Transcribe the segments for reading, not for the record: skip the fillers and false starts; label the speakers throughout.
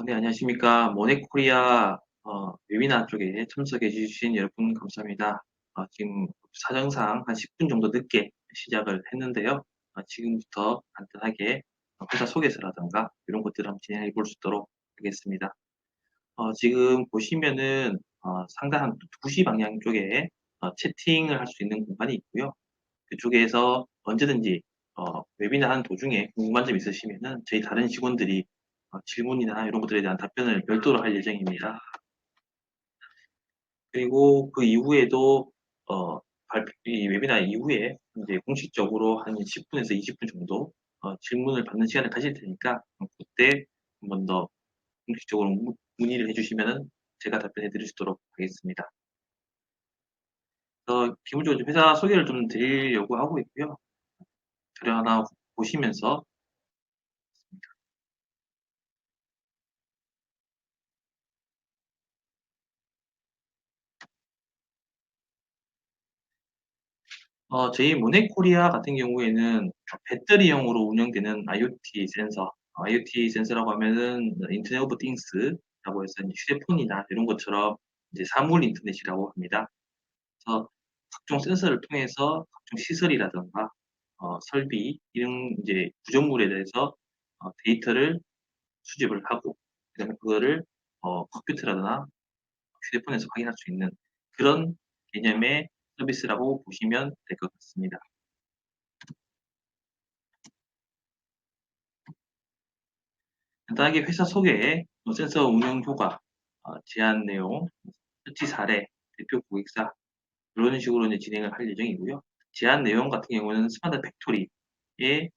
Speaker 1: 네, 안녕하십니까. 모네코리아 웨비나 쪽에 참석해 주신 여러분 감사합니다. 지금 사정상 한 10분 정도 늦게 시작을 했는데요. 지금부터 간단하게 회사 소개서라든가 이런 것들을 한번 진행해 볼 수 있도록 하겠습니다. 지금 보시면은 상당 한 2시 방향 쪽에 채팅을 할 수 있는 공간이 있고요. 그쪽에서 언제든지 웨비나 하는 도중에 궁금한 점 있으시면은 저희 다른 직원들이 질문이나 이런 것들에 대한 답변을 별도로 할 예정입니다. 그리고 그 이후에도 이 웨비나 이후에 이제 공식적으로 한 10분에서 20분 정도 질문을 받는 시간을 가질 테니까 그때 한 번 더 공식적으로 문의를 해주시면은 제가 답변해 드릴 수 있도록 하겠습니다. 기본적으로 좀 회사 소개를 좀 드리려고 하고 있고요. 자료 하나 보시면서 저희 모네코리아 같은 경우에는 배터리형으로 운영되는 IoT 센서, IoT 센서라고 하면은 인터넷 오브 띵스라고 해서 이제 휴대폰이나 이런 것처럼 이제 사물 인터넷이라고 합니다. 그래서 각종 센서를 통해서 각종 시설이라든가 설비 이런 이제 구조물에 대해서 데이터를 수집을 하고 그다음에 그거를 컴퓨터라거나 휴대폰에서 확인할 수 있는 그런 개념의 서비스라고 보시면 될 것 같습니다. 간단하게 회사 소개, 센서 운영 효과, 제안 내용, 실제 사례, 대표 고객사 이런 식으로 이제 진행을 할 예정이고요. 제안 내용 같은 경우는 스마트 팩토리에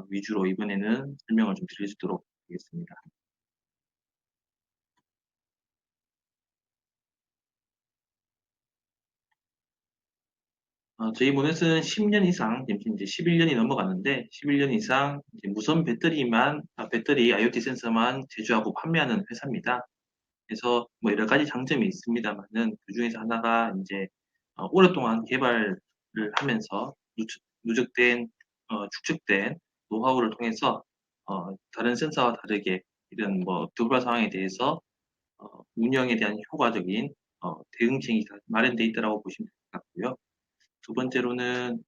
Speaker 1: 위주로 이번에는 설명을 좀 드릴 수 있도록 하겠습니다. 저희 모넷은 10년 이상, 지금 이제 11년이 넘어갔는데 11년 이상 이제 무선 배터리만, 배터리 IoT 센서만 제조하고 판매하는 회사입니다. 그래서 뭐 여러 가지 장점이 있습니다만은 그 중에서 하나가 이제 오랫동안 개발을 하면서 누적된 축적된 노하우를 통해서 다른 센서와 다르게 이런 뭐 돌발 상황에 대해서 운영에 대한 효과적인 대응책이 다 마련돼 있다고 보시면 될 것 같고요. 두 번째로는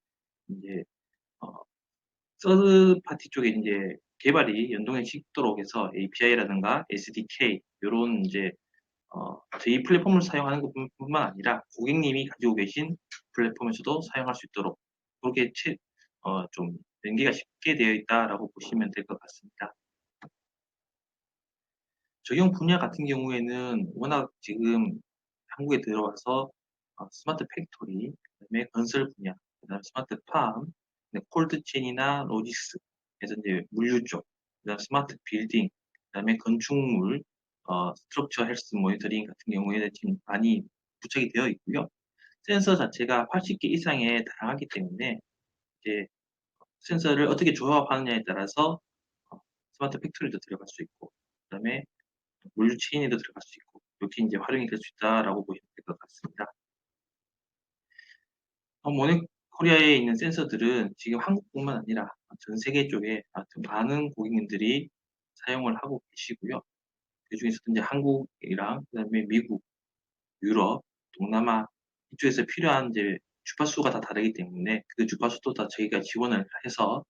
Speaker 1: 이제 어, 서드 파티 쪽에 이제 개발이 연동해 있도록 해서 API라든가 SDK 이런 이제 저희 플랫폼을 사용하는 것뿐만 아니라 고객님이 가지고 계신 플랫폼에서도 사용할 수 있도록 그렇게 좀 연계가 쉽게 되어 있다라고 보시면 될 것 같습니다. 적용 분야 같은 경우에는 워낙 지금 한국에 들어와서 스마트 팩토리, 그다음에 건설 분야, 그다음 스마트 팜, 콜드 체인이나 로지스, 그래서 이제 물류 쪽, 그다음 스마트 빌딩, 그다음에 건축물, 스트럭처 헬스 모니터링 같은 경우에 지금 많이 부착이 되어 있고요. 센서 자체가 80개 이상에 달하기 때문에 이제 센서를 어떻게 조합하느냐에 따라서 스마트 팩토리도 들어갈 수 있고, 그다음에 물류 체인에도 들어갈 수 있고, 이렇게 이제 활용이 될 수 있다라고 보시면 될 것 같습니다. 모넥 코리아에 있는 센서들은 지금 한국뿐만 아니라 전 세계 쪽에 아주 많은 고객님들이 사용을 하고 계시고요. 그 중에서도 이제 한국이랑 그다음에 미국, 유럽, 동남아 이쪽에서 필요한 이제 주파수가 다 다르기 때문에 그 주파수도 다 저희가 지원을 해서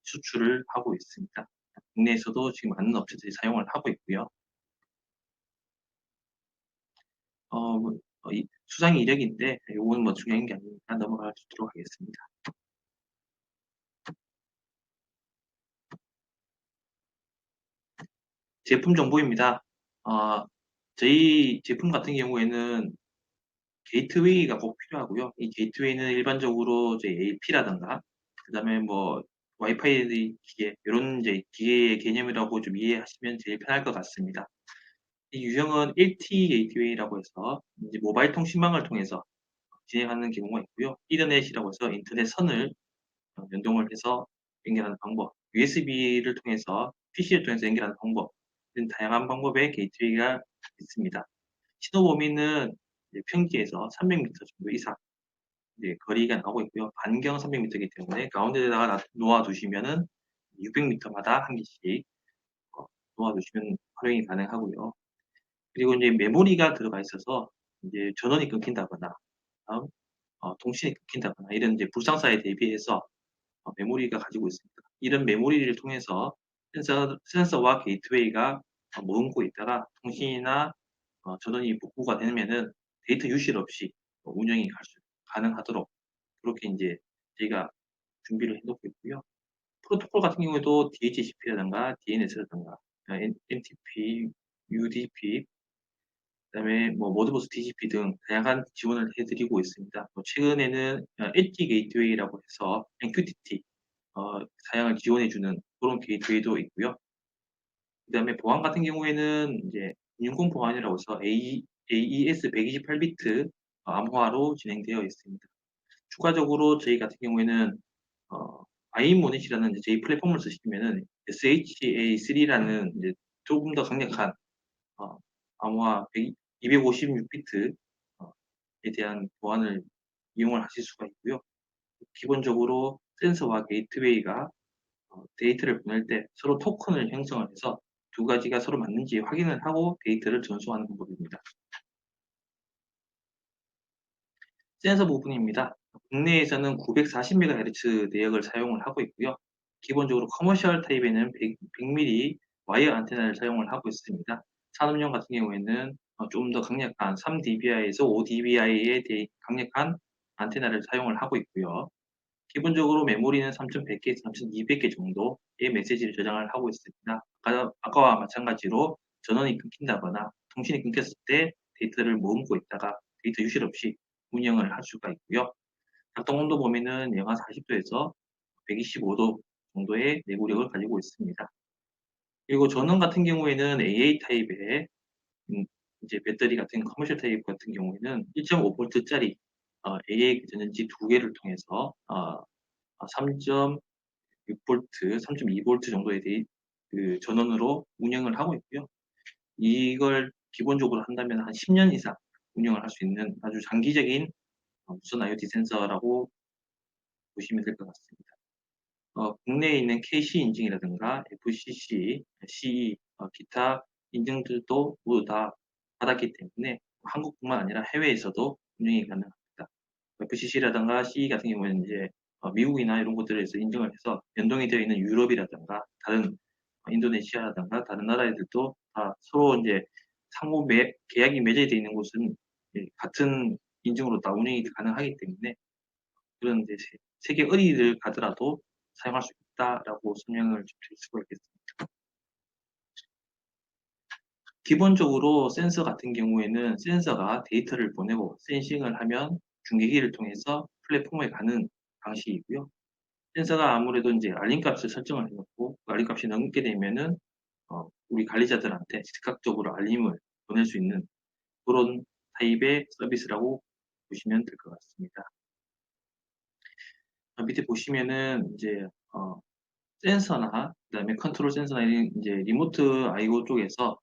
Speaker 1: 수출을 하고 있습니다. 국내에서도 지금 많은 업체들이 사용을 하고 있고요. 수상이 이력인데 이거는 뭐 중요한 게 아니니까 넘어가 주도록 하겠습니다. 제품 정보입니다. 어, 저희 제품 같은 경우에는 게이트웨이가 꼭 필요하고요. 이 게이트웨이는 일반적으로 저희 AP라든가 그다음에 뭐 와이파이 기계 이런 이제 기계의 개념이라고 좀 이해하시면 제일 편할 것 같습니다. 이 유형은 LTE 게이트웨이라고 해서 이제 모바일 통신망을 통해서 진행하는 경우가 있고요. 이더넷이라고 해서 인터넷 선을 연동을 해서 연결하는 방법, USB를 통해서 PC를 통해서 연결하는 방법, 이런 다양한 방법의 게이트웨이가 있습니다. 신호 범위는 평지에서 300m 정도 이상 이제 거리가 나오고 있고요. 반경 300m이기 때문에 가운데다가 놓아 두시면은 600m마다 한 개씩 도와주시면 활용이 가능하고요. 그리고 이제 메모리가 들어가 있어서 이제 전원이 끊긴다거나 통신이 끊긴다거나 이런 이제 불상사에 대비해서 메모리가 가지고 있습니다. 이런 메모리를 통해서 센서와 게이트웨이가 머금고 있다가 통신이나 전원이 복구가 되면은 데이터 유실 없이 운영이 가능하도록 그렇게 이제 저희가 준비를 해놓고 있고요. 프로토콜 같은 경우에도 DHCP라든가 DNS라든가 MTP, UDP, 그다음에 뭐 모드버스 TCP 등 다양한 지원을 해드리고 있습니다. 최근에는 엣지 게이트웨이라고 해서 MQTT 사양을 지원해주는 그런 게이트웨이도 있고요. 그다음에 보안 같은 경우에는 이제 인공 보안이라고 해서 AES 128비트 암호화로 진행되어 있습니다. 추가적으로 저희 같은 경우에는 아이모넷이라는 저희 플랫폼을 쓰시면은 SHA3라는 이제 조금 더 강력한 암호화 256비트에 대한 보안을 이용을 하실 수가 있고요. 기본적으로 센서와 게이트웨이가 데이터를 보낼 때 서로 토큰을 형성을 해서 두 가지가 서로 맞는지 확인을 하고 데이터를 전송하는 방법입니다. 센서 부분입니다. 국내에서는 940MHz 내역을 사용을 하고 있고요. 기본적으로 커머셜 타입에는 100mm 와이어 안테나를 사용을 하고 있습니다. 산업용 같은 경우에는 좀 더 강력한 3dBi에서 5dBi의 강력한 안테나를 사용을 하고 있고요. 기본적으로 메모리는 3100개, 3200개 정도의 메시지를 저장을 하고 있습니다. 아까와 마찬가지로 전원이 끊긴다거나 통신이 끊겼을 때 데이터를 머금고 있다가 데이터 유실 없이 운영을 할 수가 있고요. 작동 온도 범위는 영하 40도에서 125도 정도의 내구력을 가지고 있습니다. 그리고 전원 같은 경우에는 AA 타입의 이제 배터리 같은 커머셜 타입 같은 경우에는 1.5V짜리 AA 전전지 두 개를 통해서 3.6V, 3.2V 정도의 그 전원으로 운영을 하고 있고요. 이걸 기본적으로 한다면 한 10년 이상 운영을 할 수 있는 아주 장기적인 무선 IoT 센서라고 보시면 될 것 같습니다. 국내에 있는 KC 인증이라든가 FCC, CE, 기타 인증들도 모두 다 받았기 때문에 한국뿐만 아니라 해외에서도 운영이 가능합니다. FCC라든가 CE 같은 경우에는 이제 미국이나 이런 곳들에서 인증을 해서 연동이 되어 있는 유럽이라든가 다른 인도네시아라든가 다른 나라들도 다 서로 이제 상호 계약이 맺어져 있는 곳은 같은 인증으로 다 운영이 가능하기 때문에 그런 이제 세계 어디를 가더라도 사용할 수 있다라고 설명을 드릴 수가 있겠습니다. 기본적으로 센서 같은 경우에는 센서가 데이터를 보내고 센싱을 하면 중계기를 통해서 플랫폼에 가는 방식이고요. 센서가 아무래도 이제 알림 값을 설정을 해놓고 그 알림 값이 넘게 되면은 우리 관리자들한테 즉각적으로 알림을 보낼 수 있는 그런 타입의 서비스라고 보시면 될 것 같습니다. 밑에 보시면은 이제 센서나 그다음에 컨트롤 센서나 이제 리모트 I/O 쪽에서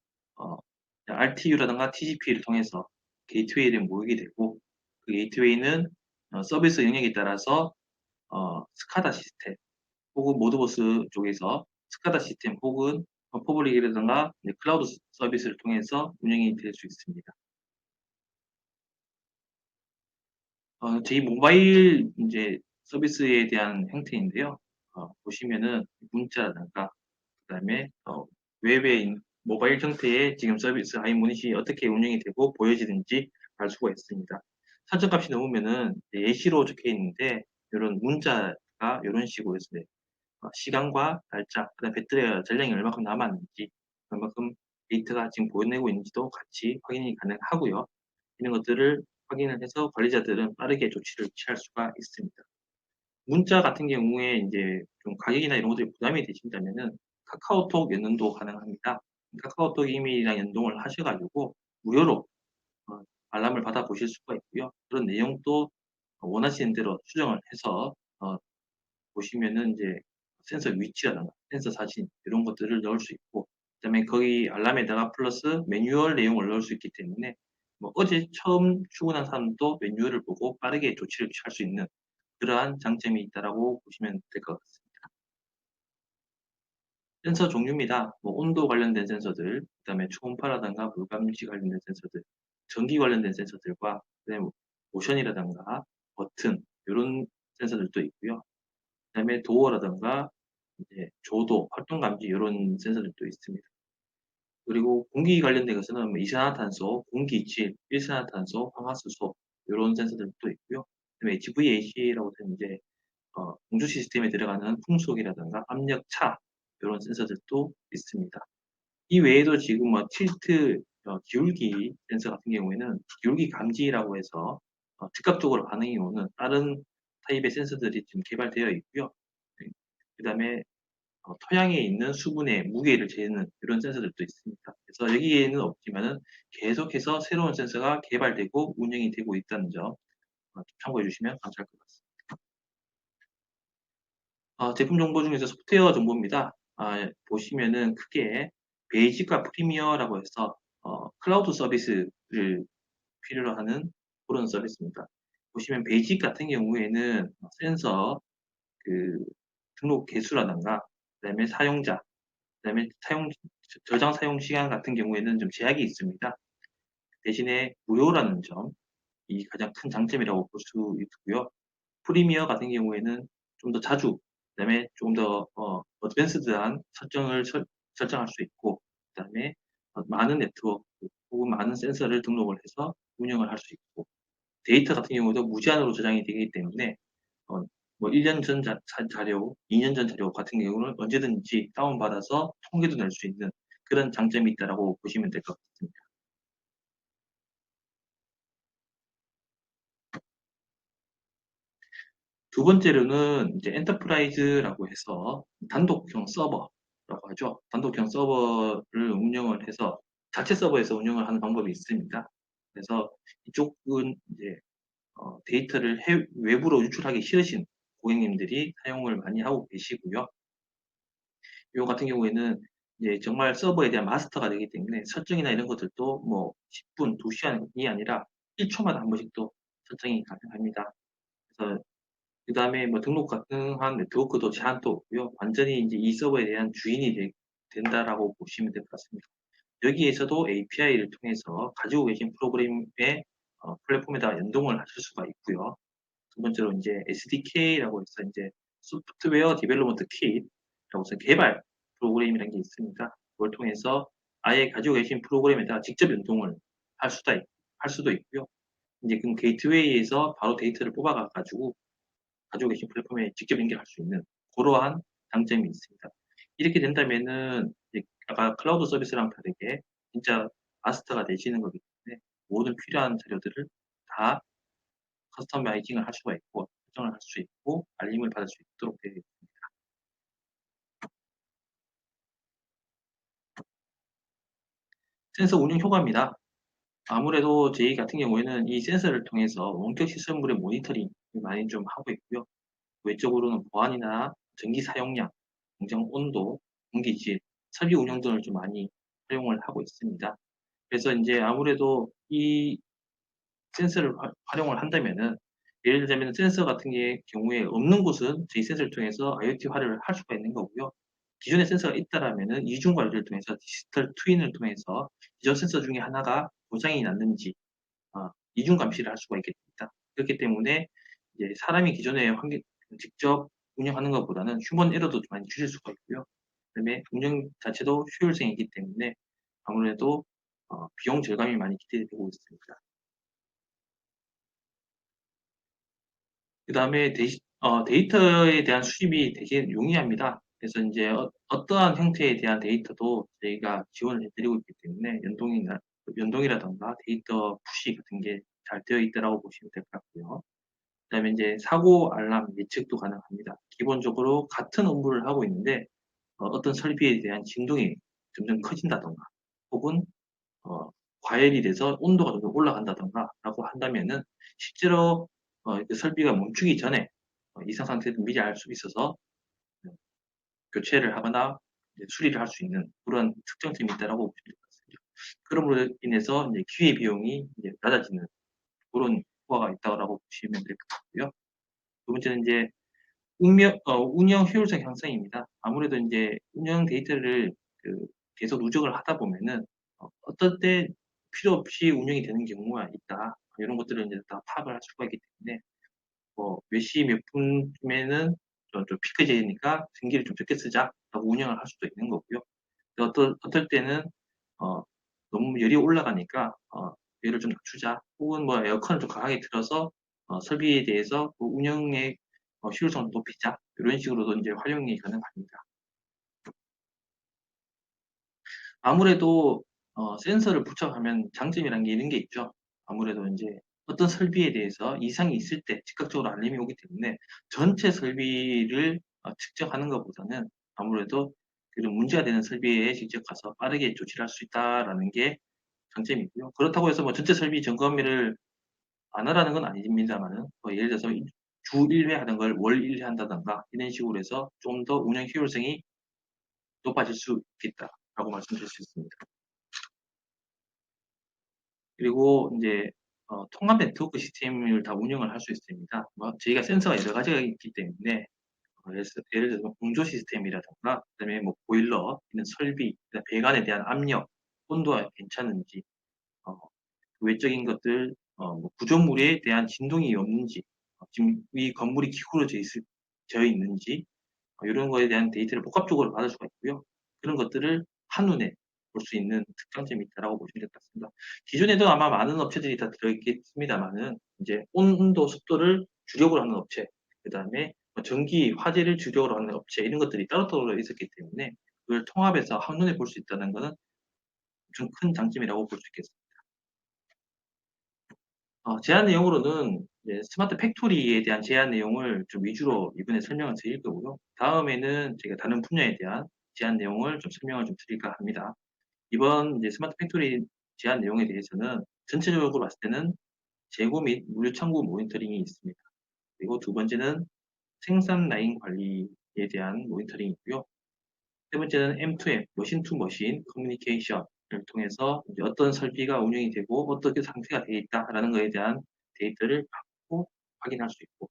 Speaker 1: RTU라든가 TCP를 통해서 게이트웨이를 모이게 되고 그 게이트웨이는 서비스 영역에 따라서 스카다 시스템 혹은 모드버스 쪽에서 스카다 시스템 혹은 퍼블릭이라든가 클라우드 서비스를 통해서 운영이 될 수 있습니다. 저희 모바일 이제 서비스에 대한 형태인데요. 보시면은 문자라든가 그다음에 웹의 모바일 형태의 지금 서비스 아이모닛이 어떻게 운영이 되고 보여지는지 알 수가 있습니다. 설정값이 넘으면은 예시로 적혀 있는데 이런 문자가 이런 식으로 해서 시간과 날짜, 그다음 배터리 전량이 얼마큼 남았는지, 얼마큼 데이터가 지금 보내고 있는지도 같이 확인이 가능하고요. 이런 것들을 확인을 해서 관리자들은 빠르게 조치를 취할 수가 있습니다. 문자 같은 경우에 이제 좀 가격이나 이런 것들이 부담이 되신다면은 카카오톡 연동도 가능합니다. 카카오톡 이메일이랑 연동을 하셔가지고 무료로 알람을 받아보실 수가 있고요. 그런 내용도 원하시는 대로 수정을 해서 보시면은 이제 센서 위치라든가 센서 사진 이런 것들을 넣을 수 있고 그다음에 거기 알람에다가 플러스 매뉴얼 내용을 넣을 수 있기 때문에 뭐 어제 처음 출근한 사람도 매뉴얼을 보고 빠르게 조치를 취할 수 있는 그러한 장점이 있다라고 보시면 될 것 같습니다. 센서 종류입니다. 뭐 온도 관련된 센서들, 그다음에 초음파라든가 물감지 관련된 센서들, 전기 관련된 센서들과 그다음에 모션이라든가 버튼 이런 센서들도 있고요. 그다음에 도어라든가 이제 조도, 활동 감지 이런 센서들도 있습니다. 그리고 공기 관련된 것은 뭐 이산화탄소, 공기질, 일산화탄소, 황화수소 이런 센서들도 있고요. 그다음에 HVAC라고 하는 이제 공조 시스템에 들어가는 풍속이라든가 압력 차 이런 센서들도 있습니다. 이 외에도 지금 뭐 틸트 기울기 센서 같은 경우에는 기울기 감지라고 해서 즉각적으로 반응이 오는 다른 타입의 센서들이 지금 개발되어 있고요. 그다음에 토양에 있는 수분의 무게를 재는 이런 센서들도 있습니다. 그래서 여기에는 없지만은 계속해서 새로운 센서가 개발되고 운영이 되고 있다는 점 참고해 주시면 감사할 것 같습니다. 제품 정보 중에서 소프트웨어 정보입니다. 보시면은 크게 베이직과 프리미어라고 해서 클라우드 서비스를 필요로 하는 그런 서비스입니다. 보시면 베이직 같은 경우에는 센서 그 등록 개수라든가 그다음에 사용자, 그다음에 저장 사용 시간 같은 경우에는 좀 제약이 있습니다. 대신에 무료라는 점이 가장 큰 장점이라고 볼 수 있고요. 프리미어 같은 경우에는 좀 더 자주, 그다음에 좀 더 어드밴스드한 설정할 수 있고, 그다음에 많은 네트워크 혹은 많은 센서를 등록을 해서 운영을 할 수 있고, 데이터 같은 경우도 무제한으로 저장이 되기 때문에 어, 뭐 1년 전 자료, 2년 전 자료 같은 경우는 언제든지 다운받아서 통계도 낼 수 있는 그런 장점이 있다라고 보시면 될 것 같습니다. 두 번째로는 이제 엔터프라이즈라고 해서 단독형 서버라고 하죠. 단독형 서버를 운영을 해서 자체 서버에서 운영을 하는 방법이 있습니다. 그래서 이쪽은 이제 데이터를 외부로 유출하기 싫으신 고객님들이 사용을 많이 하고 계시고요. 이거 같은 경우에는 이제 정말 서버에 대한 마스터가 되기 때문에 설정이나 이런 것들도 뭐 10분, 2시간이 아니라 1초마다 한 번씩 또 설정이 가능합니다. 그래서 그 다음에 뭐 등록 가능한 네트워크도 제한도 없고요. 완전히 이제 이 서버에 대한 주인이 된다라고 보시면 될 것 같습니다. 여기에서도 API를 통해서 가지고 계신 프로그램의 플랫폼에다가 연동을 하실 수가 있고요. 두 번째로 이제 SDK라고 해서 이제 소프트웨어 디벨로먼트 킷이라고 해서 개발 프로그램이라는 게 있습니다. 그걸 통해서 아예 가지고 계신 프로그램에다가 직접 연동을 할 할 수도 있고요. 이제 그 게이트웨이에서 바로 데이터를 뽑아가 가지고 가지고 계신 플랫폼에 직접 연결할 수 있는 그러한 장점이 있습니다. 이렇게 된다면은 아까 클라우드 서비스랑 다르게 진짜 마스터가 되시는 거기 때문에 모든 필요한 자료들을 다 커스터마이징을 할 수가 있고 설정을 할 수 있고 알림을 받을 수 있도록 되어 있습니다. 센서 운영 효과입니다. 아무래도 저희 같은 경우에는 이 센서를 통해서 원격 시설물의 모니터링을 많이 좀 하고 있고요. 외적으로는 보안이나 전기 사용량, 공정 온도, 공기질, 설비 운영 등을 좀 많이 활용을 하고 있습니다. 그래서 이제 아무래도 이 센서를 활용을 한다면은 예를 들자면 센서 같은 경우에 없는 곳은 저희 센서를 통해서 IoT화를 할 수가 있는 거고요. 기존의 센서가 있다라면은 이중 관리를 통해서 디지털 트윈을 통해서 기존 센서 중에 하나가 고장이 났는지 이중 감시를 할 수가 있겠습니다. 그렇기 때문에 이제 사람이 기존에 직접 운영하는 것보다는 휴먼 에러도 많이 줄일 수가 있고요. 그다음에 운영 자체도 효율성이기 때문에 아무래도 비용 절감이 많이 기대되고 있습니다. 그다음에 데이터에 대한 수집이 되게 용이합니다. 그래서 이제 떠한 형태에 대한 데이터도 저희가 지원을 해드리고 있기 때문에 연동이라던가 데이터 푸시 같은 게 잘 되어 있다라고 보시면 될 것 같고요. 그다음에 이제 사고 알람 예측도 가능합니다. 기본적으로 같은 업무를 하고 있는데 떤 설비에 대한 진동이 점점 커진다던가 혹은 어, 과열이 돼서 온도가 점점 올라간다던가 라고 한다면은 실제로 그 설비가 멈추기 전에 이상 상태를 미리 알 수 있어서 어, 교체를 하거나 수리를 할 수 있는 그런 특정점이 있다라고 보시면 될 것 같습니다. 그럼으로 인해서 이제 기회 비용이 이제 낮아지는 그런 효과가 있다고 보시면 될 것 같고요. 두 번째는 이제 운영 효율성 향상입니다. 아무래도 이제 운영 데이터를 계속 누적을 하다 보면은 어떤 때 필요 없이 운영이 되는 경우가 있다. 이런 것들을 이제 다 파악을 할 수가 있기 때문에 몇 시 몇 분쯤에는 좀 피크제니까 전기를 좀 적게 쓰자라고 운영을 할 수도 있는 거고요. 어떨 때는 어, 너무 열이 올라가니까 열을 좀 낮추자. 혹은 뭐 에어컨을 좀 강하게 틀어서 설비에 대해서 그 운영의 효율성을 높이자. 이런 식으로도 이제 활용이 가능합니다. 아무래도 센서를 부착하면 장점이라는 게 이런 게 있죠. 아무래도 이제 어떤 설비에 대해서 이상이 있을 때 즉각적으로 알림이 오기 때문에 전체 설비를 측정하는 것보다는 아무래도 그런 문제가 되는 설비에 직접 가서 빠르게 조치를 할 수 있다라는 게 장점이고요. 그렇다고 해서 뭐 전체 설비 점검을 안 하라는 건 아닙니다만은 예를 들어서 주 1회 하던 걸 월 1회 한다던가 이런 식으로 해서 좀 더 운영 효율성이 높아질 수 있겠다라고 말씀드릴 수 있습니다. 그리고 이제 통합 네트워크 시스템을 다 운영을 할 수 있습니다. 저희가 센서가 여러 가지가 있기 때문에 예를 들어서 공조 시스템이라든가 그다음에 뭐 보일러, 이런 설비, 배관에 대한 압력, 온도가 괜찮은지, 어, 외적인 것들, 뭐 구조물에 대한 진동이 없는지, 지금 이 건물이 기울어져 있는지, 이런 거에 대한 데이터를 복합적으로 받을 수가 있고요. 그런 것들을 한눈에 볼 수 있는 특장점이 있다라고 보시면 될 것 같습니다. 기존에도 아마 많은 업체들이 다 들어있겠습니다만은, 이제 온도, 습도를 주력으로 하는 업체, 그 다음에 전기, 화재를 주력으로 하는 업체, 이런 것들이 따로따로 있었기 때문에, 그걸 통합해서 한눈에 볼 수 있다는 것은 좀 큰 장점이라고 볼 수 있겠습니다. 제안 내용으로는 이제 스마트 팩토리에 대한 제안 내용을 좀 위주로 이번에 설명을 드릴 거고요. 다음에는 제가 다른 분야에 대한 제안 내용을 좀 설명을 좀 드릴까 합니다. 이번 이제 스마트 팩토리 제안 내용에 대해서는 전체적으로 봤을 때는 재고 및 물류 창고 모니터링이 있습니다. 그리고 두 번째는 생산 라인 관리에 대한 모니터링이고요. 세 번째는 M2M, 머신 투 머신 커뮤니케이션을 통해서 이제 어떤 설비가 운영이 되고 어떻게 상태가 되어 있다라는 것에 대한 데이터를 받고 확인할 수 있고,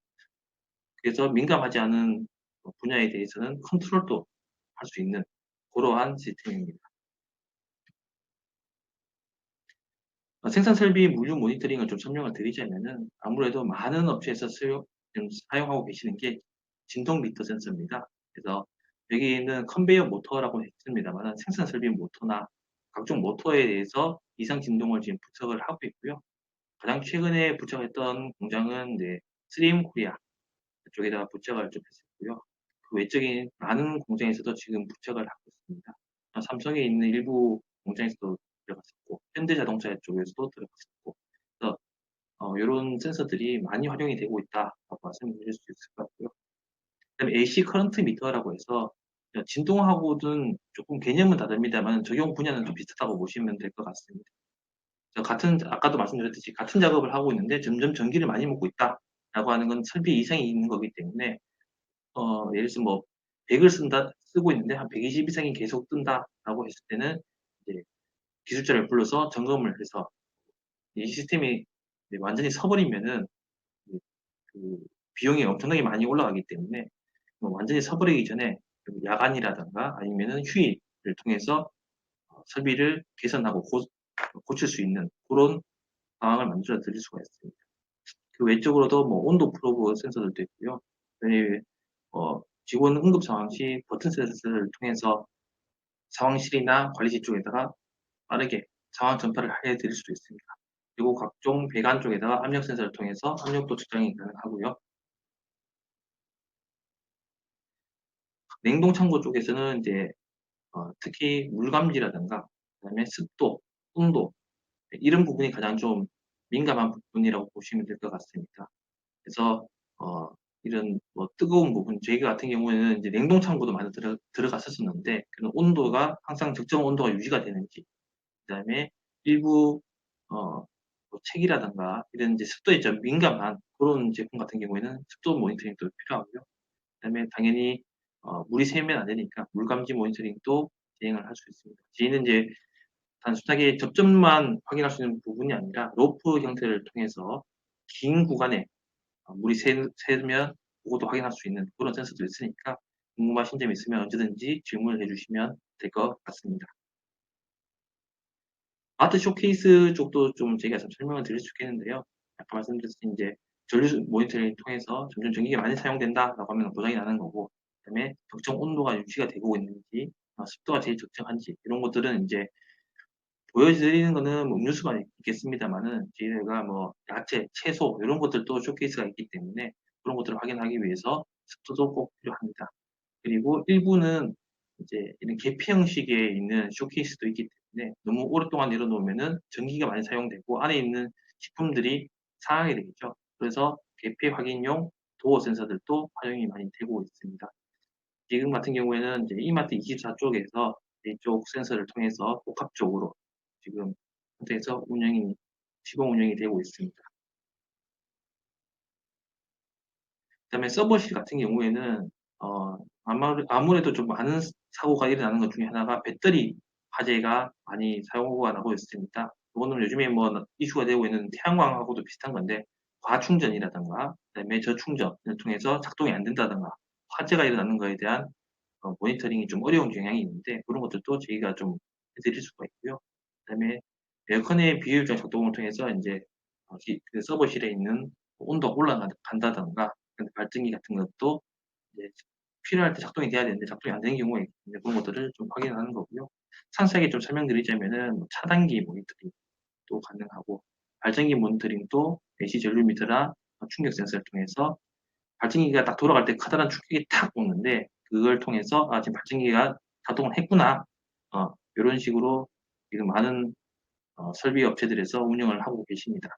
Speaker 1: 그래서 민감하지 않은 분야에 대해서는 컨트롤도 할 수 있는 그러한 시스템입니다. 생산 설비 물류 모니터링을 좀 설명을 드리자면은 아무래도 많은 업체에서 사용하고 계시는 게 진동 미터 센서입니다. 그래서 여기 있는 컨베이어 모터라고 했습니다만 생산 설비 모터나 각종 모터에 대해서 이상 진동을 지금 부착을 하고 있고요. 가장 최근에 부착했던 공장은 이제 3M 코리아 쪽에다가 부착을 좀 했었고요. 그 외적인 많은 공장에서도 지금 부착을 하고 있습니다. 삼성에 있는 일부 공장에서도 들어갔었고, 현대자동차 쪽에서도 들어갔었고, 그래서 이런 센서들이 많이 활용이 되고 있다라고 말씀드릴 수 있을 것 같고요. 그다음에 AC 커런트 미터라고 해서 진동하고는 조금 개념은 다릅니다만 적용 분야는 좀 비슷하다고 보시면 될 것 같습니다. 아까도 말씀드렸듯이 같은 작업을 하고 있는데 점점 전기를 많이 먹고 있다라고 하는 건 설비 이상이 있는 거기 때문에 예를 들어서 뭐 100을 쓰고 있는데 한 120 이상이 계속 뜬다라고 했을 때는 이제 기술자를 불러서 점검을 해서 이 시스템이 완전히 서버리면은 그 비용이 엄청나게 많이 올라가기 때문에 완전히 서버리기 전에 야간이라든가 아니면은 휴일을 통해서 설비를 개선하고 고칠 수 있는 그런 상황을 만들어 드릴 수가 있습니다. 그 외적으로도 뭐 온도 프로브 센서들도 있고요. 직원 응급 상황 시 버튼 센서를 통해서 상황실이나 관리실 쪽에다가 빠르게 상황 전파를 해드릴 수도 있습니다. 그리고 각종 배관 쪽에다가 압력 센서를 통해서 압력도 측정이 가능하고요. 냉동 창고 쪽에서는 이제 특히 물 감지라든가 그다음에 습도, 온도 이런 부분이 가장 좀 민감한 부분이라고 보시면 될 것 같습니다. 그래서 이런 뭐 뜨거운 부분, 저희가 같은 경우에는 이제 냉동 창고도 많이 들어갔었는데 그런 온도가 항상 적정 온도가 유지가 되는지, 그다음에 일부 뭐 책이라든가 이런 이제 습도에 좀 민감한 그런 제품 같은 경우에는 습도 모니터링도 필요하고요. 그다음에 당연히 물이 새면 안 되니까 물 감지 모니터링도 진행을 할 수 있습니다. 저희는 이제 단순하게 접점만 확인할 수 있는 부분이 아니라 로프 형태를 통해서 긴 구간에 물이 새면 그것도 확인할 수 있는 그런 센서도 있으니까 궁금하신 점 있으면 언제든지 질문을 해주시면 될 것 같습니다. 아트 쇼케이스 쪽도 좀 제가 좀 설명을 드릴 수 있겠는데요. 아까 말씀드렸듯이 이제 전류 모니터링을 통해서 점점 전기가 많이 사용된다라고 하면 고장이 나는 거고, 그다음에 적정 온도가 유지가 되고 있는지, 습도가 제일 적정한지 이런 것들은 이제 보여드리는 거는 뭐 음료수가 있겠습니다만은 저희가 뭐 야채, 채소 이런 것들도 쇼케이스가 있기 때문에 그런 것들을 확인하기 위해서 습도도 꼭 필요합니다. 그리고 일부는 이제 이런 계피 형식에 있는 쇼케이스도 있기 때문에 너무 오랫동안 내려놓으면은 전기가 많이 사용되고 안에 있는 식품들이 상하게 되겠죠. 그래서 계피 확인용 도어 센서들도 활용이 많이 되고 있습니다. 지금 같은 경우에는 이제 이마트 24 쪽에서 이쪽 센서를 통해서 복합적으로 지금 상태에서 시범 운영이 되고 있습니다. 그다음에 서버실 같은 경우에는 아무래도 좀 많은 사고가 일어나는 것 중에 하나가 배터리 화재가 많이 사고가 나고 있습니다. 이거는 요즘에 뭐 이슈가 되고 있는 태양광하고도 비슷한 건데 과충전이라든가 그다음에 저충전을 통해서 작동이 안 된다든가 화재가 일어나는 것에 대한 모니터링이 좀 어려운 경향이 있는데 그런 것들도 저희가 좀 해드릴 수가 있고요. 그다음에 에어컨의 비효율적 작동을 통해서 이제 그 서버실에 있는 온도가 올라간다든가 발전기 같은 것도 이제 필요할 때 작동이 돼야 되는데 작동이 안 되는 경우가 있는데 그런 것들을 좀 확인하는 거고요. 상세하게 좀 설명드리자면은 차단기 모니터링도 가능하고 발전기 모니터링도 AC 전류미터나 충격 센서를 통해서 발전기가 딱 돌아갈 때 커다란 충격이 탁 오는데 그걸 통해서 지금 발전기가 작동을 했구나. 이런 식으로 지금 많은 설비 업체들에서 운영을 하고 계십니다.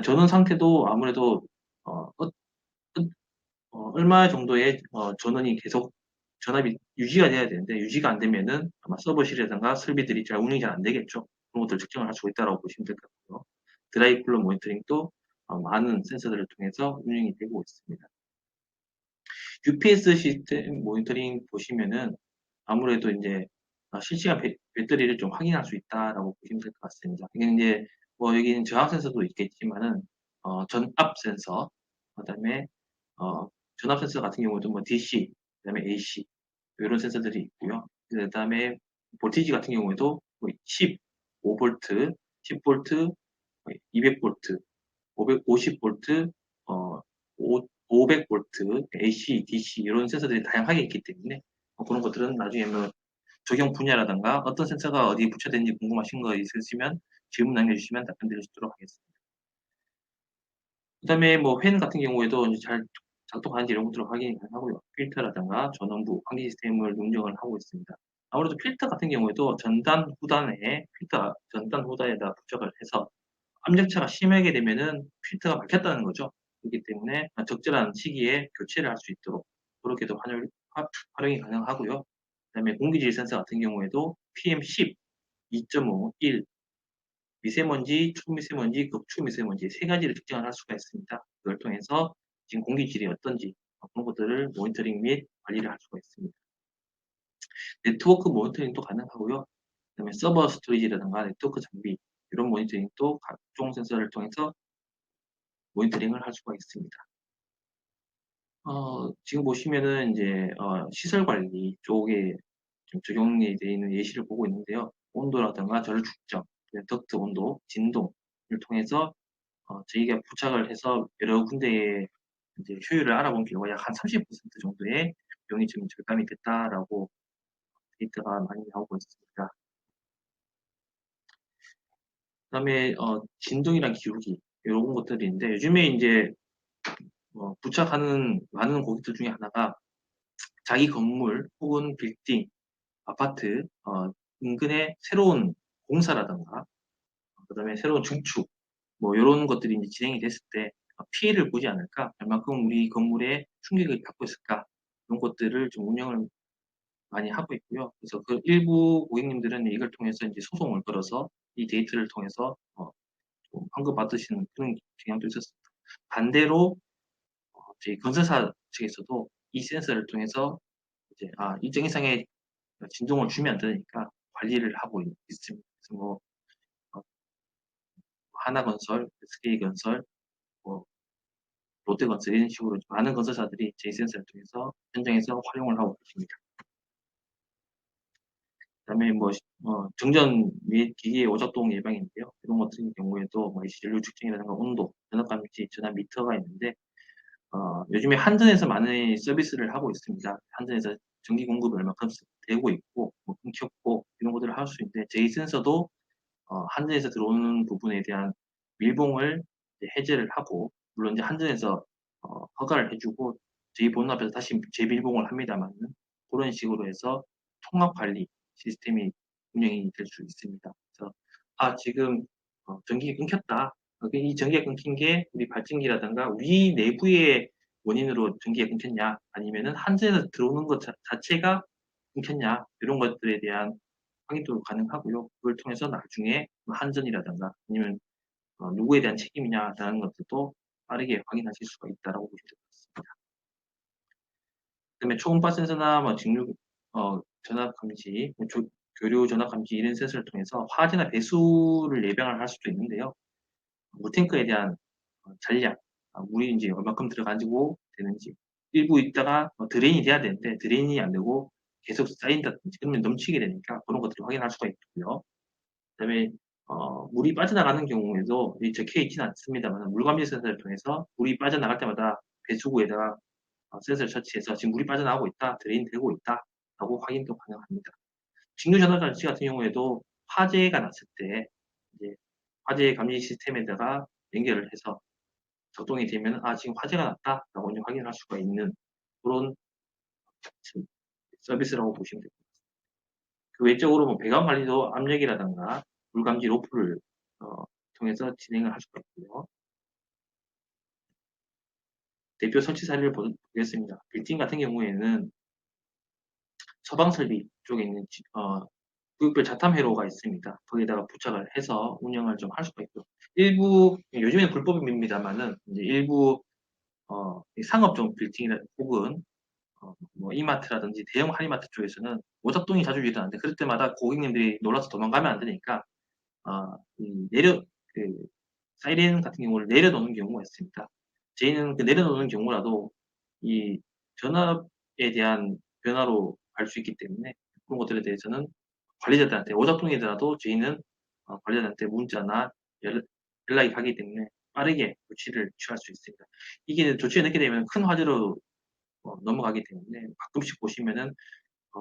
Speaker 1: 전원 상태도 아무래도 어, 어, 얼마 정도의 전원이 계속 전압이 유지가 돼야 되는데 유지가 안 되면은 아마 서버실이라든가 설비들이 잘 운영이 잘 안 되겠죠. 그런 것들 측정을 할 수가 있다고 보시면 될 것 같고요. 드라이 쿨러 모니터링도 많은 센서들을 통해서 운영이 되고 있습니다. UPS 시스템 모니터링 보시면은 아무래도 이제 실시간 배터리를 좀 확인할 수 있다라고 보시면 될 것 같습니다. 이게 이제 뭐 여기는 저항 센서도 있겠지만은 전압 센서, 그다음에 전압 센서 같은 경우도 뭐 DC, 그다음에 AC 이런 센서들이 있고요. 그다음에 볼티지 같은 경우에도 뭐 15V, 10V, 200V, 550V, 어, 500V, AC, DC 이런 센서들이 다양하게 있기 때문에 그런 것들은 나중에 뭐 적용 분야라든가 어떤 센서가 어디에 붙여졌는지 궁금하신 거 있으시면 질문 남겨주시면 답변 드릴 수 있도록 하겠습니다. 그다음에 뭐 팬 같은 경우에도 이제 잘 작동하는지 이런 것들을 확인이 가능하고요. 필터라든가 전원부, 환기 시스템을 운영을 하고 있습니다. 아무래도 필터 같은 경우에도 전단, 후단에 필터 전단, 후단에다 부착을 해서 암적차가 심하게 되면은 필터가 막혔다는 거죠. 그렇기 때문에 적절한 시기에 교체를 할 수 있도록 그렇게도 활용이 가능하고요. 그다음에 공기질 센서 같은 경우에도 PM10, 2.5, 1, 미세먼지, 초미세먼지, 극초미세먼지 세 가지를 측정을 할 수가 있습니다. 그걸 통해서 지금 공기질이 어떤지 그런 것들을 모니터링 및 관리를 할 수가 있습니다. 네트워크 모니터링도 가능하고요. 그다음에 서버 스토리지라든가 네트워크 장비 이런 모니터링도 각종 센서를 통해서 모니터링을 할 수가 있습니다. 지금 보시면은 이제 시설 관리 쪽에 좀 적용이 되어 있는 예시를 보고 있는데요. 온도라든가 전류 축정, 덕트 온도, 진동을 통해서 저희가 부착을 해서 여러 군데에 이제 효율을 알아본 결과 약 한 30% 정도의 비용이 지금 절감이 됐다라고 데이터가 많이 나오고 있습니다. 그다음에 진동이랑 기울기 이런 것들인데 요즘에 이제 부착하는 많은 고객들 중에 하나가 자기 건물 혹은 빌딩, 아파트 인근에 새로운 공사라든가 그다음에 새로운 증축 뭐 이런 것들이 이제 진행이 됐을 때 피해를 보지 않을까, 얼마큼 우리 건물에 충격을 받고 있을까 이런 것들을 좀 운영을 많이 하고 있고요. 그래서 그 일부 고객님들은 이걸 통해서 이제 소송을 걸어서 이 데이터를 통해서 좀 환급받으시는 그런 경향도 있었습니다. 반대로 저희 건설사 측에서도 이 센서를 통해서 이제 일정 이상의 진동을 주면 안 되니까 관리를 하고 있습니다. 그래서 뭐 하나건설, SK건설, 뭐 롯데건설 이런 식으로 많은 건설사들이 제 센서를 통해서 현장에서 활용을 하고 계십니다. 그다음에 정전 및 기기의 오작동 예방인데요. 이런 같은 경우에도 AC 전류 측정이라든가 온도, 전압 감지, 전압 미터가 있는데 요즘에 한전에서 많은 서비스를 하고 있습니다. 한전에서 전기 공급이 얼마큼 되고 있고, 끊겼고, 이런 것들을 할 수 있는데, 제 센서도 한전에서 들어오는 부분에 대한 밀봉을 해제를 하고, 물론 이제 한전에서 허가를 해주고, 저희 본원 앞에서 다시 재밀봉을 합니다만, 그런 식으로 해서 통합 관리 시스템이 운영이 될 수 있습니다. 그래서, 지금 전기가 끊겼다. 이 전기가 끊긴 게 우리 발전기라든가 우리 내부의 원인으로 전기가 끊겼냐, 아니면은 한전에서 들어오는 것 자체가 끊겼냐, 이런 것들에 대한 확인도 가능하고요. 그걸 통해서 나중에 한전이라든가 아니면 누구에 대한 책임이냐라는 것들도 빠르게 확인하실 수가 있다라고 보시면 될 것 같습니다. 그다음에 초음파 센서나 직류 전압 감지, 교류 전압 감지 이런 센서를 통해서 화재나 배수를 예방을 할 수도 있는데요. 물탱크에 대한 전략, 물이 이제 얼마큼 들어가지고 되는지, 일부 있다가 드레인이 돼야 되는데 드레인이 안 되고 계속 쌓인다든지 그러면 넘치게 되니까 그런 것들을 확인할 수가 있고요. 그다음에 물이 빠져나가는 경우에도 적혀 있지는 않습니다만 물감지 센서를 통해서 물이 빠져나갈 때마다 배수구에다가 센서를 설치해서 지금 물이 빠져나가고 있다, 드레인 되고 있다 라고 확인도 가능합니다. 직류 전압 장치 같은 경우에도 화재가 났을 때 이제 화재 감지 시스템에다가 연결을 해서 작동이 되면 지금 화재가 났다라고 이제 확인할 수가 있는 그런 서비스라고 보시면 됩니다. 그 외적으로 배관 관리도 압력이라든가 물감지 로프를 통해서 진행을 할 수가 있고요. 대표 설치 사례를 보겠습니다. 빌딩 같은 경우에는 서방 설비 쪽에 있는 구역별 자탐 회로가 있습니다. 거기에다가 부착을 해서 운영을 좀 할 수가 있고 일부 요즘에는 불법입니다만은 이제 일부 상업용 빌딩이나 혹은 이마트라든지 대형 할인마트 쪽에서는 오작동이 자주 일어나는데 그럴 때마다 고객님들이 놀라서 도망가면 안 되니까 그 사이렌 같은 경우를 내려놓는 경우가 있습니다. 저희는 그 내려놓는 경우라도 이 전압에 대한 변화로 알 수 있기 때문에 그런 것들에 대해서는 관리자들한테 오작동이더라도 저희는 관리자들한테 문자나 연락이 가기 때문에 빠르게 조치를 취할 수 있습니다. 이게 조치를 늦게 되면 큰 화재로 넘어가기 때문에 가끔씩 보시면은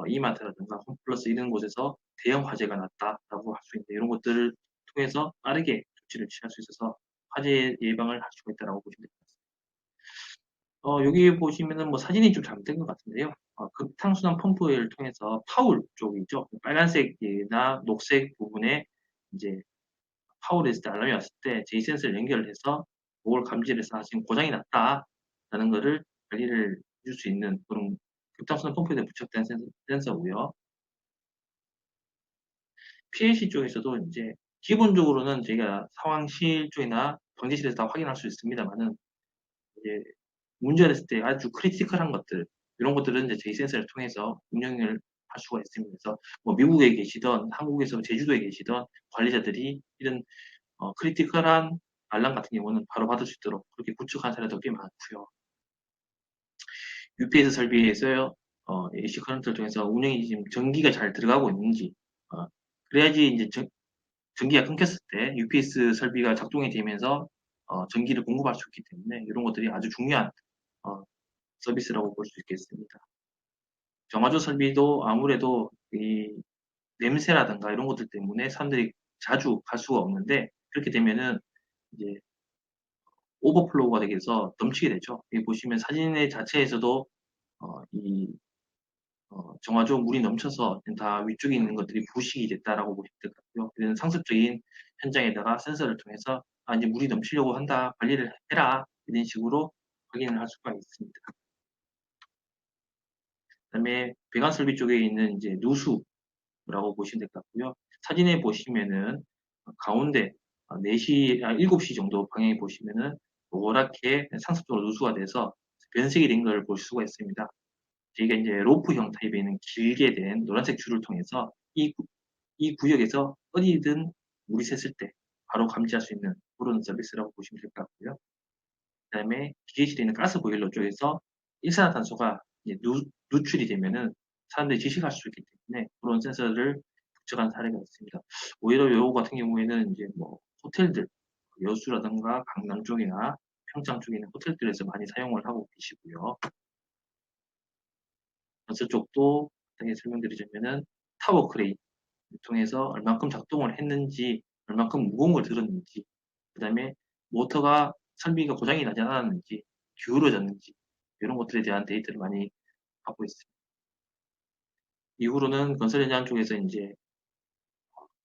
Speaker 1: 이마트라든가 홈플러스 이런 곳에서 대형 화재가 났다라고 할 수 있는데 이런 것들을 통해서 빠르게 조치를 취할 수 있어서 화재 예방을 할 수가 있다라고 보시면 됩니다. 여기 보시면은 사진이 좀 잘못된 것 같은데요. 급탕순환 펌프를 통해서 파울 쪽이죠. 빨간색이나 녹색 부분에 이제 파울이 했을 때 알람이 왔을 때 제이 센서를 연결해서 그걸 감지를 해서 지금 고장이 났다라는 것을 관리를 해줄 수 있는 그런 급탕순환 펌프에 부착된 센서고요. PLC 쪽에서도 이제 기본적으로는 저희가 상황실 쪽이나 방지실에서 다 확인할 수 있습니다만은 이제 문제가 됐을 때 아주 크리티컬한 것들 이런 것들은 이제 저희 센서를 통해서 운영을 할 수가 있습니다. 그래서 미국에 계시던 한국에서 제주도에 계시던 관리자들이 이런 크리티컬한 알람 같은 경우는 바로 받을 수 있도록 그렇게 구축한 사례도 꽤 많고요. UPS 설비에서 AC 커런트를 통해서 운영이 지금 전기가 잘 들어가고 있는지 그래야지 이제 전기가 끊겼을 때 UPS 설비가 작동이 되면서 전기를 공급할 수 있기 때문에 이런 것들이 아주 중요한 서비스라고 볼 수 있겠습니다. 정화조 설비도 아무래도 이 냄새라든가 이런 것들 때문에 사람들이 자주 갈 수가 없는데 그렇게 되면은 이제 오버플로우가 되게 해서 넘치게 되죠. 여기 보시면 사진의 자체에서도 이 정화조 물이 넘쳐서 다 위쪽에 있는 것들이 부식이 됐다라고 보시면 될 것 같고요. 이런 상습적인 현장에다가 센서를 통해서 이제 물이 넘치려고 한다, 관리를 해라 이런 식으로 확인을 할 수가 있습니다. 그다음에 배관 설비 쪽에 있는 이제 누수라고 보시면 될 것 같고요. 사진에 보시면은 가운데 4시, 7시 정도 방향에 보시면은 노랗게 상습적으로 누수가 돼서 변색이 된 걸 볼 수가 있습니다. 저희가 이제 로프형 타입에 있는 길게 된 노란색 줄을 통해서 이 구역에서 어디든 물이 샜을 때 바로 감지할 수 있는 그런 서비스라고 보시면 될 것 같고요. 그다음에 기계실에 있는 가스 보일러 쪽에서 일산화탄소가 이제 누출이 되면은 사람들이 질식할 수 있기 때문에 그런 센서를 부착한 사례가 있습니다. 오히려 요 같은 경우에는 이제 뭐 호텔들, 여수라든가 강남 쪽이나 평창 쪽에 있는 호텔들에서 많이 사용을 하고 계시고요. 건설 쪽도 간단히 설명드리자면은 타워 크레인 통해서 얼만큼 작동을 했는지, 얼만큼 무거운 걸 들었는지, 그 다음에 모터가 설비가 고장이 나지 않았는지, 기울어졌는지 이런 것들에 대한 데이터를 많이 갖고 있습니다. 이후로는 건설 현장 쪽에서 이제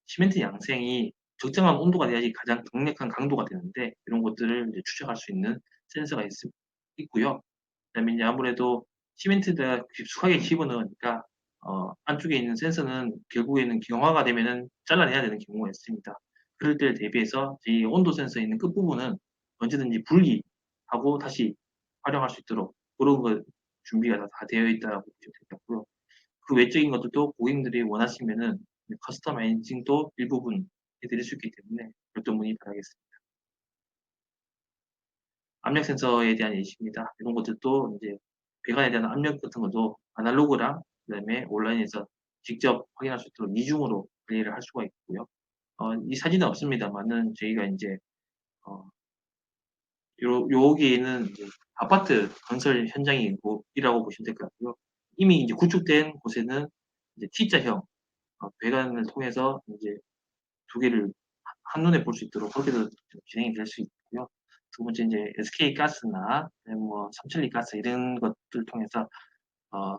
Speaker 1: 시멘트 양생이 적정한 온도가 돼야지 가장 강력한 강도가 되는데 이런 것들을 이제 추적할 수 있는 센서가 있고요. 그다음에 이제 아무래도 시멘트가 깊숙하게 집어넣으니까 안쪽에 있는 센서는 결국에는 경화가 되면은 잘라내야 되는 경우가 있습니다. 그럴 때를 대비해서 이 온도 센서에 있는 끝부분은 언제든지 분리하고 다시 활용할 수 있도록 그런 거 준비가 다 되어 있다고 보시면 되겠고요. 그 외적인 것들도 고객님들이 원하시면은 커스터마이징도 일부분 해드릴 수 있기 때문에 별도 문의 바라겠습니다. 압력 센서에 대한 예시입니다. 이런 것들도 이제 배관에 대한 압력 같은 것도 아날로그랑 그다음에 온라인에서 직접 확인할 수 있도록 이중으로 관리를 할 수가 있고요. 이 사진은 없습니다만은 저희가 이제 어, 여기에는 이제 아파트 건설 현장이라고 보시면 될 것 같고요. 이미 이제 구축된 곳에는 이제 T자형 배관을 통해서 이제 두 개를 한눈에 볼 수 있도록 그렇게도 진행이 될 수 있고요. 두 번째 이제 SK 가스나 뭐 삼천리 가스 이런 것들 통해서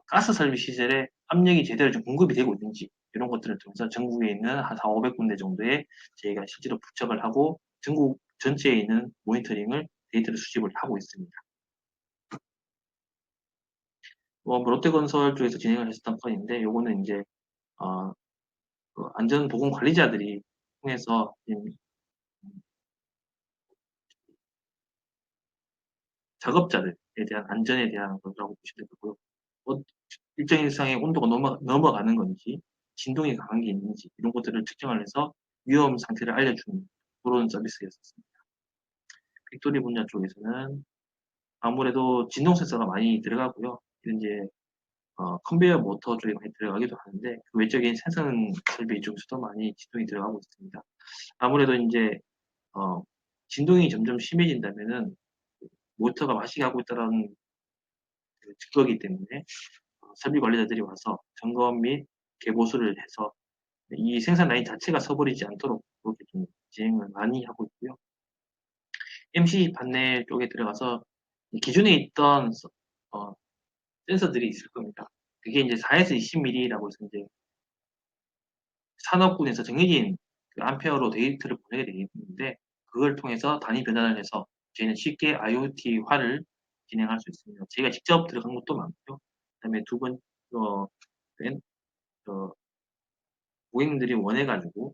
Speaker 1: 가스 설비 시설에 압력이 제대로 좀 공급이 되고 있는지 이런 것들을 통해서 전국에 있는 한 4, 500군데 정도에 저희가 실제로 부착을 하고 전국 전체에 있는 모니터링을 데이터를 수집을 하고 있습니다. 뭐 롯데건설 쪽에서 진행을 했었던 건인데 요거는 이제 어, 그 안전보건관리자들이 통해서 작업자들에 대한 안전에 대한 거라고 보시면 되고요. 어, 일정 이상의 온도가 넘어가는 건지, 진동이 강한 게 있는지, 이런 것들을 측정을 해서 위험 상태를 알려주는 그런 서비스였습니다. 빅토리 분야 쪽에서는 아무래도 진동 센서가 많이 들어가고요. 이제 컨베이어 모터 쪽에 많이 들어가기도 하는데 그 외적인 생산 설비 쪽에서도 많이 진동이 들어가고 있습니다. 아무래도 이제 어, 진동이 점점 심해진다면은 모터가 맛이 가고 있다는 그 증거이기 때문에 설비 관리자들이 와서 점검 및 개보수를 해서 이 생산 라인 자체가 서버리지 않도록 그렇게 좀 진행을 많이 하고 있고요. MC 판넬 쪽에 들어가서 기존에 있던 어, 센서들이 있을 겁니다. 그게 이제 4에서 20mm라고 해서 이제 산업군에서 정해진 그 암페어로 데이터를 보내게 되어 있는데 그걸 통해서 단위 변환을 해서 저희는 쉽게 IoT화를 진행할 수 있습니다. 저희가 직접 들어간 것도 많고요. 그다음에 두 번, 어, 어, 고객님들이 원해가지고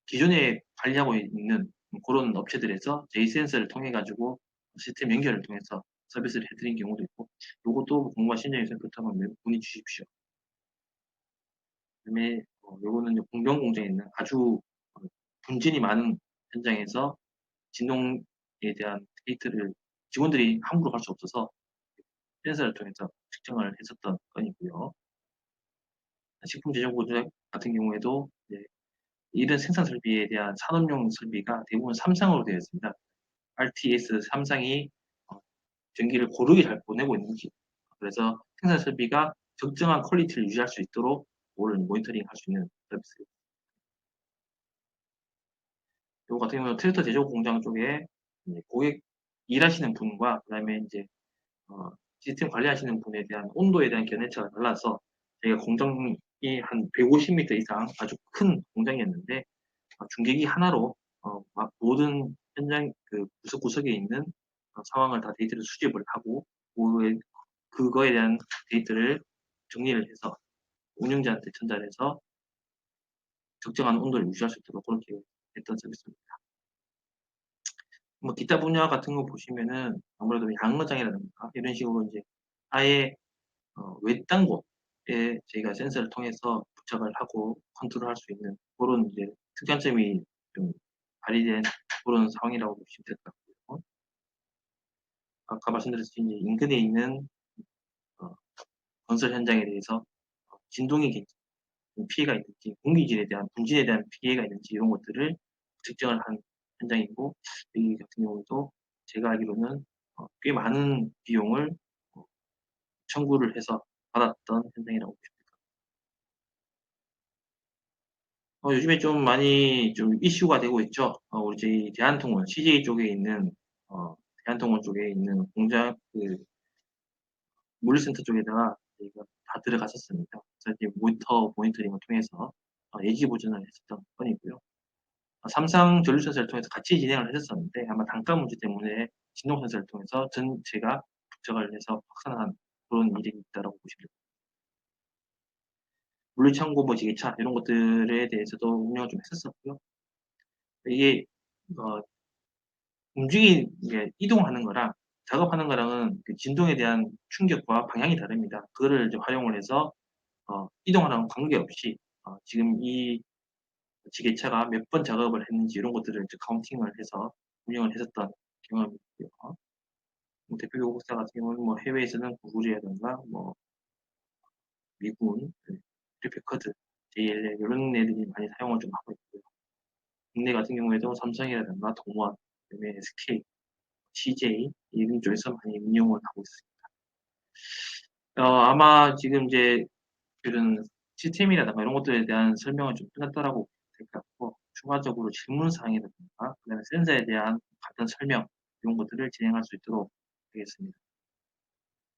Speaker 1: 기존에 관리하고 있는 그런 업체들에서 j 센서를 통해 가지고 시스템 연결을 통해서 서비스를 해드린 경우도 있고 요것도 궁금하신 점이 있으면 그렇다면 문의 주십시오. 그다음에 요거는 공병 공장에 있는 아주 분진이 많은 현장에서 진동에 대한 데이터를 직원들이 함부로 할 수 없어서 센서를 통해서 측정을 했었던 건이고요. 식품 제조 공장 같은 경우에도 이런 생산 설비에 대한 산업용 설비가 대부분 3상으로 되어 있습니다. RTS 3상이 전기를 고르게 잘 보내고 있는지, 그래서 생산 설비가 적정한 퀄리티를 유지할 수 있도록 그거를 모니터링 할 수 있는 서비스. 이거 같은 경우는 트랙터 제조 공장 쪽에 고객 일하시는 분과 그다음에 이제 어, 시스템 관리하시는 분에 대한 온도에 대한 견해차가 달라서 저희가 공장이 한 150m 이상 아주 큰 공장이었는데 중계기 하나로 모든 현장 그 구석구석에 있는 상황을 다 데이터를 수집을 하고 그거에 대한 데이터를 정리를 해서 운영자한테 전달해서 적정한 온도를 유지할 수 있도록 그렇게 했던 서비스입니다. 뭐 기타 분야 같은 거 보시면은 아무래도 양어장이라든가 이런 식으로 이제 아예 외딴 곳에 저희가 센서를 통해서 부착을 하고 컨트롤할 수 있는 그런 이제 특장점이 좀 발휘된 그런 상황이라고 보시면 될 것 같고요. 아까 말씀드렸듯이 이제 인근에 있는 어, 건설 현장에 대해서 진동이 피해가 있는지, 공기질에 대한, 분진에 대한 피해가 있는지 이런 것들을 측정을 한 현장이고, 여기 같은 경우도 제가 알기로는 꽤 많은 비용을 어, 청구를 해서 받았던 현장이라고 보십니다. 요즘에 좀 많이 좀 이슈가 되고 있죠. 우리 저희 대한통운, CJ 쪽에 있는, 대한통운 쪽에 있는 공장, 물류센터 쪽에다가 저희가 다 들어갔었습니다. 그래서 이제 모니터 모니터링을 통해서 예지 보전을 했었던 건이고요. 삼성 전류 센서를 통해서 같이 진행을 했었는데 아마 단가 문제 때문에 진동 센서를 통해서 전체가 북적을 해서 확산한 그런 일이 있다고 보시면 됩니다. 물류창고 뭐 지게차 이런 것들에 대해서도 운영을 좀 했었었고요. 이게 어, 이동하는 거랑 작업하는 거랑은 그 진동에 대한 충격과 방향이 다릅니다. 그거를 이제 활용을 해서 이동하는 관계없이 지금 이 지게차가 몇 번 작업을 했는지 이런 것들을 이제 카운팅을 해서 운영을 했었던 경험이 있고요. 뭐 대표 교국사 같은 경우는 뭐 해외에서는 구글이라든가 뭐 미군, 리페커드, JLL 이런 애들이 많이 사용을 좀 하고 있고요. 국내 같은 경우에도 삼성이라든가 동원, 그다음에 SK, CJ 이런 쪽에서 많이 운영을 하고 있습니다. 아마 지금 이제 이런 시스템이라든가 이런 것들에 대한 설명은 좀 끝났다라고 될 것 같고 추가적으로 질문 사항이라든가 그다음에 센서에 대한 간단 설명 이런 것들을 진행할 수 있도록 하겠습니다.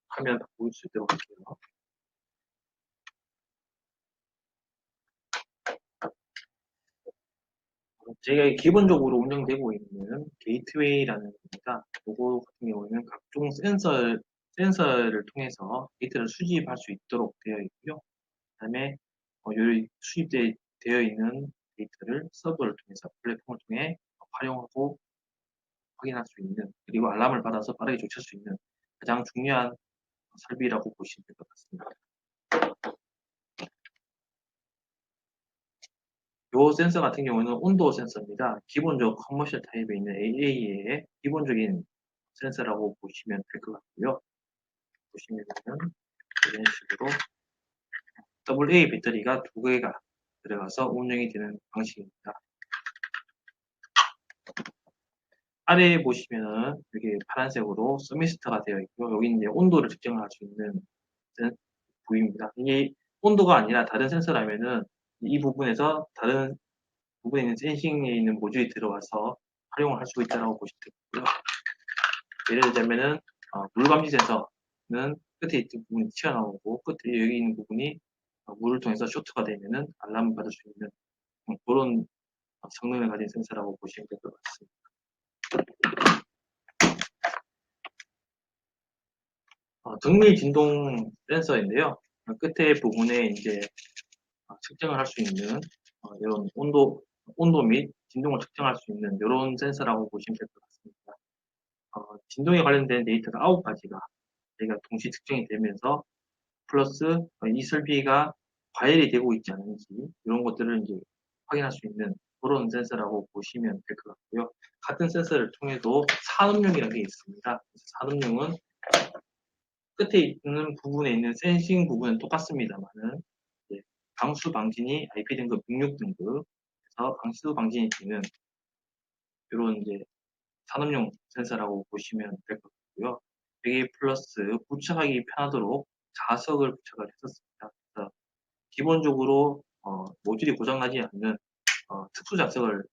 Speaker 1: 화면 보일 수 있도록 할게요. 제가 기본적으로 운영되고 있는 게이트웨이라는 겁니다. 이거 같은 경우에는 각종 센서를 통해서 데이터를 수집할 수 있도록 되어 있고요. 그다음에 요 수입되어 있는 데이터를 서버를 통해서 플랫폼을 통해 활용하고 확인할 수 있는 그리고 알람을 받아서 빠르게 조치할 수 있는 가장 중요한 설비라고 보시면 될 것 같습니다. 이 센서 같은 경우는 온도 센서입니다. 기본적 커머셜 타입에 있는 AA의 기본적인 센서라고 보시면 될 것 같고요. 보시면은 이런 식으로 AA 배터리가 두 개가 들어가서 운영이 되는 방식입니다. 아래에 보시면은 여기 파란색으로 서미스터가 되어 있고요. 여기 이제 온도를 측정할 수 있는 부위입니다. 이게 온도가 아니라 다른 센서라면은 이 부분에서 다른 부분에 있는 센싱에 있는 모듈이 들어가서 활용을 할 수 있다고 보시면 되고요. 예를 들자면은 물 감지 센서는 끝에 있는 부분이 튀어나오고 끝에 여기 있는 부분이 물을 통해서 쇼트가 되면은 알람을 받을 수 있는 그런 성능을 가진 센서라고 보시면 될 것 같습니다. 정밀 진동 센서인데요. 끝에 부분에 이제 측정을 할 수 있는 이런 온도 및 진동을 측정할 수 있는 이런 센서라고 보시면 될 것 같습니다. 진동에 관련된 데이터가 9가지가 저희가 동시 측정이 되면서 플러스 이 설비가 과열이 되고 있지 않은지 이런 것들을 이제 확인할 수 있는 그런 센서라고 보시면 될 것 같고요. 같은 센서를 통해도 산업용이라는 게 있습니다. 산업용은 끝에 있는 부분에 있는 센싱 부분은 똑같습니다만은 방수 방진이 IP 등급 66등급 그래서 방수 방진이 되는 이런 이제 산업용 센서라고 보시면 될 것 같고요. 여기 플러스 부착하기 편하도록 자석을 부착을 했었습니다. 그래서 기본적으로 모듈이 고장나지 않는 특수 자석을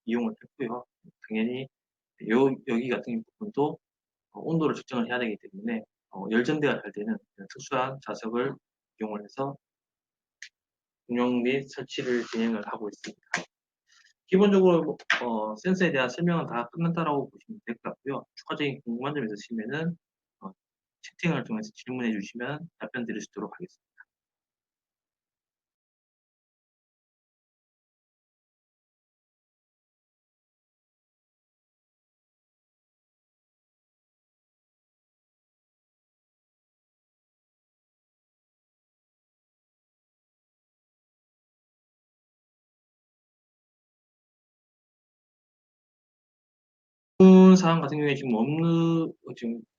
Speaker 1: 이용을 했고요. 당연히 여기 같은 부분도 온도를 측정을 해야 되기 때문에 열전대가 잘 되는 특수한 자석을 이용을 해서 운영 및 설치를 진행을 하고 있습니다. 기본적으로 센서에 대한 설명은 다 끝났다라고 보시면 될 것 같고요. 추가적인 궁금한 점 있으시면은 채팅을 통해서 질문해 주시면 답변 드릴 수 있도록 하겠습니다. 질문 사항 같은 경우에 지금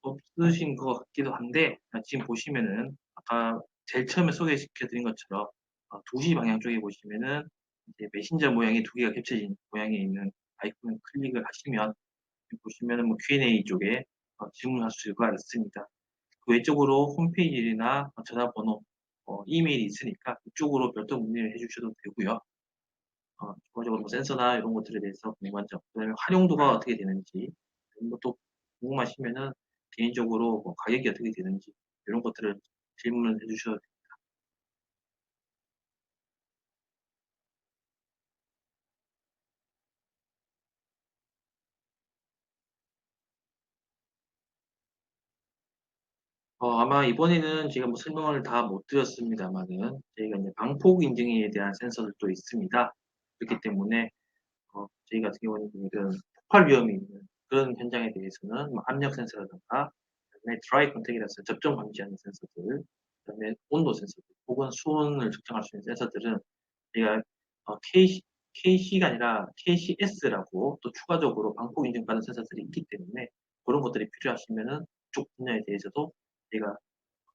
Speaker 1: 없으신 것 같기도 한데, 지금 보시면은, 아까 제일 처음에 소개시켜드린 것처럼, 2시 방향 쪽에 보시면은, 이제 메신저 모양이 두 개가 겹쳐진 모양에 있는 아이콘을 클릭을 하시면, 지금 보시면은 뭐 Q&A 쪽에 질문할 수가 있습니다. 그 외적으로 홈페이지나 전화번호, 이메일이 있으니까 그쪽으로 별도 문의를 해주셔도 되고요. 추가적으로 뭐 센서나 이런 것들에 대해서 궁금한 점, 그다음에 활용도가 어떻게 되는지, 이런 것도 궁금하시면은 개인적으로 뭐 가격이 어떻게 되는지 이런 것들을 질문을 해주셔도 돼요. 아마 이번에는 제가 뭐 설명을 다 못 드렸습니다만은 저희가 이제 방폭 인증에 대한 센서들도 있습니다. 그렇기 때문에 저희 같은 경우는 이런 폭발 위험이 있는 그런 현장에 대해서는 뭐 압력 센서라든가 그다음에 드라이 컨택이라서 접점 감지하는 센서들, 그다음에 온도 센서들 혹은 수온을 측정할 수 있는 센서들은 저희가 KC가 아니라 KCS라고 또 추가적으로 방폭 인증받은 센서들이 있기 때문에 그런 것들이 필요하시면은 그쪽 분야에 대해서도 저희가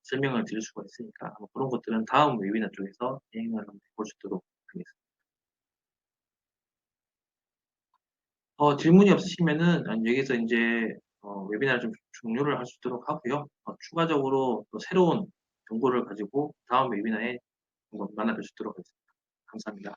Speaker 1: 설명을 드릴 수가 있으니까 아마 그런 것들은 다음 웨비나 쪽에서 진행을 한번 해볼 수 있도록 하겠습니다. 질문이 없으시면은 여기서 이제 웨비나를 좀 종료를 할 수 있도록 하고요. 추가적으로 또 새로운 정보를 가지고 다음 웨비나에 한번 만나 뵐 수 있도록 하겠습니다. 감사합니다.